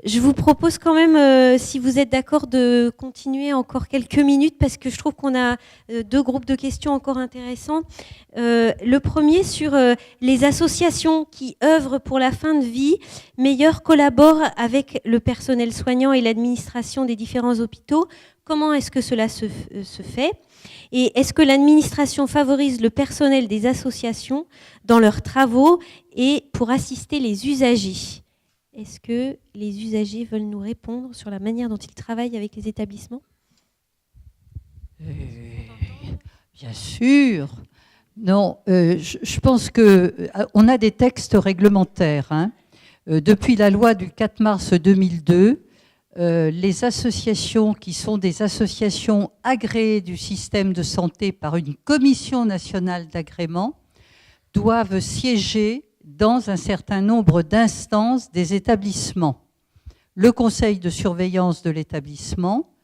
Je vous propose quand même, si vous êtes d'accord, de continuer encore quelques minutes parce que je trouve qu'on a deux groupes de questions encore intéressants. Le premier sur les associations qui œuvrent pour la fin de vie meilleure collaborent avec le personnel soignant et l'administration des différents hôpitaux. Comment est-ce que cela se fait ? Et est-ce que l'administration favorise le personnel des associations dans leurs travaux et pour assister les usagers ? Est-ce que les usagers veulent nous répondre sur la manière dont ils travaillent avec les établissements ? Bien sûr. Non, je pense qu'on a des textes réglementaires. Hein. Depuis la loi du 4 mars 2002, les associations qui sont des associations agréées du système de santé par une commission nationale d'agrément doivent siéger dans un certain nombre d'instances des établissements. Le conseil de surveillance de l'établissement,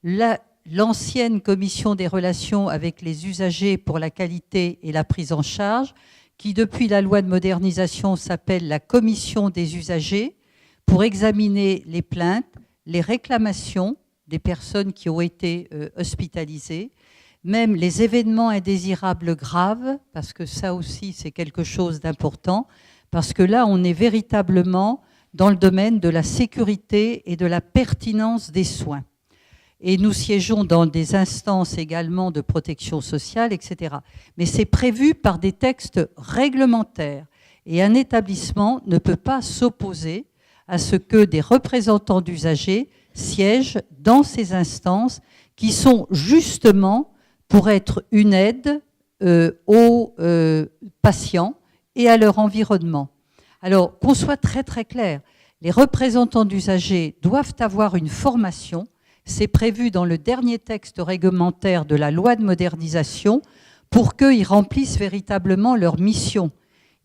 l'ancienne commission des relations avec les usagers pour la qualité et la prise en charge, qui depuis la loi de modernisation s'appelle la commission des usagers, pour examiner les plaintes, les réclamations des personnes qui ont été hospitalisées, même les événements indésirables graves, parce que ça aussi c'est quelque chose d'important, parce que là on est véritablement dans le domaine de la sécurité et de la pertinence des soins. Et nous siégeons dans des instances également de protection sociale, etc. Mais c'est prévu par des textes réglementaires. Et un établissement ne peut pas s'opposer à ce que des représentants d'usagers siègent dans ces instances qui sont justement pour être une aide aux patients et à leur environnement. Alors, qu'on soit très très clair, les représentants d'usagers doivent avoir une formation, c'est prévu dans le dernier texte réglementaire de la loi de modernisation, pour qu'ils remplissent véritablement leur mission.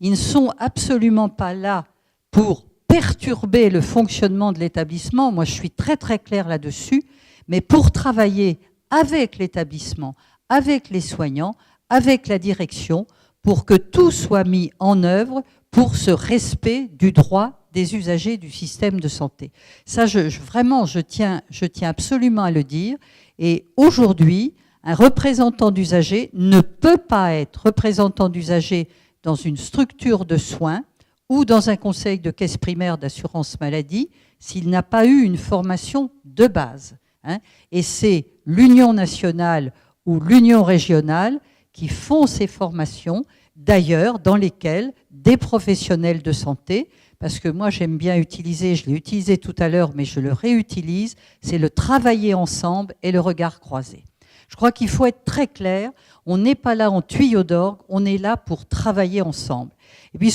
Ils ne sont absolument pas là pour perturber le fonctionnement de l'établissement, moi je suis très très claire là-dessus, mais pour travailler avec l'établissement, avec les soignants, avec la direction, pour que tout soit mis en œuvre pour ce respect du droit des usagers du système de santé. Ça, vraiment, je tiens absolument à le dire. Et aujourd'hui, un représentant d'usagers ne peut pas être représentant d'usagers dans une structure de soins ou dans un conseil de caisse primaire d'assurance maladie s'il n'a pas eu une formation de base. Hein. Et c'est l'Union nationale ou l'Union régionale qui font ces formations, d'ailleurs dans lesquelles des professionnels de santé, parce que moi j'aime bien utiliser, je l'ai utilisé tout à l'heure, mais je le réutilise, c'est le travailler ensemble et le regard croisé. Je crois qu'il faut être très clair, on n'est pas là en tuyau d'orgue, on est là pour travailler ensemble. Et puis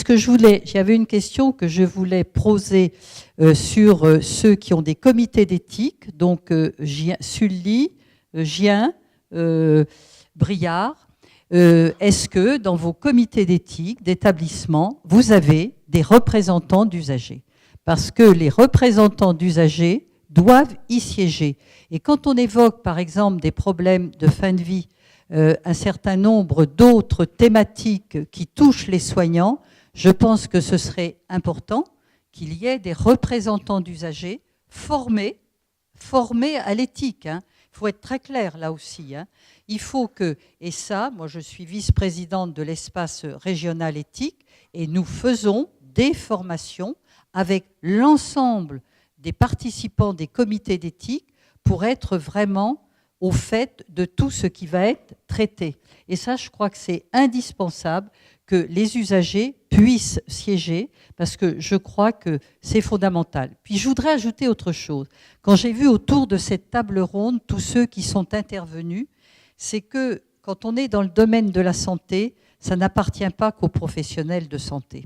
j'avais une question que je voulais poser sur ceux qui ont des comités d'éthique, donc Sully, Gien, Briard. Est-ce que dans vos comités d'éthique, d'établissement, vous avez des représentants d'usagers ? Parce que les représentants d'usagers doivent y siéger. Et quand on évoque, par exemple, des problèmes de fin de vie, un certain nombre d'autres thématiques qui touchent les soignants, je pense que ce serait important qu'il y ait des représentants d'usagers formés à l'éthique. Hein. Il faut être très clair là aussi. Hein. Il faut que, et ça, moi je suis vice-présidente de l'espace régional éthique, et nous faisons des formations avec l'ensemble des participants des comités d'éthique pour être vraiment au fait de tout ce qui va être traité. Et ça, je crois que c'est indispensable que les usagers puissent siéger, parce que je crois que c'est fondamental. Puis je voudrais ajouter autre chose. Quand j'ai vu autour de cette table ronde tous ceux qui sont intervenus, c'est que quand on est dans le domaine de la santé, ça n'appartient pas qu'aux professionnels de santé.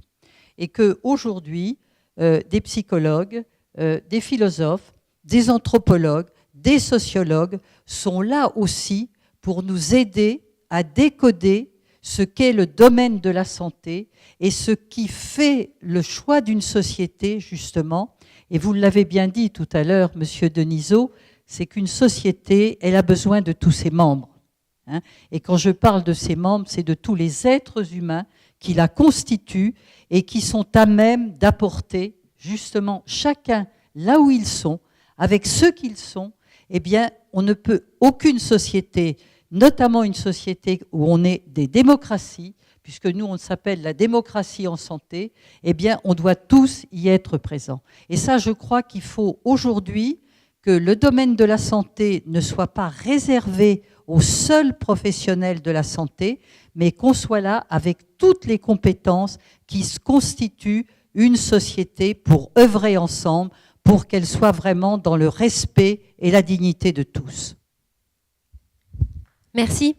Et qu'aujourd'hui, des psychologues, des philosophes, des anthropologues, des sociologues sont là aussi pour nous aider à décoder ce qu'est le domaine de la santé et ce qui fait le choix d'une société, justement. Et vous l'avez bien dit tout à l'heure, Monsieur Denisot, c'est qu'une société, elle a besoin de tous ses membres. Hein. Et quand je parle de ses membres, c'est de tous les êtres humains qui la constituent et qui sont à même d'apporter, justement, chacun là où ils sont, avec ceux qu'ils sont, eh bien, on ne peut, aucune société, notamment une société où on est des démocraties, puisque nous, on s'appelle la démocratie en santé, eh bien, on doit tous y être présents. Et ça, je crois qu'il faut aujourd'hui que le domaine de la santé ne soit pas réservé aux seuls professionnels de la santé, mais qu'on soit là avec toutes les compétences qui constituent une société pour œuvrer ensemble, pour qu'elle soit vraiment dans le respect et la dignité de tous. Merci.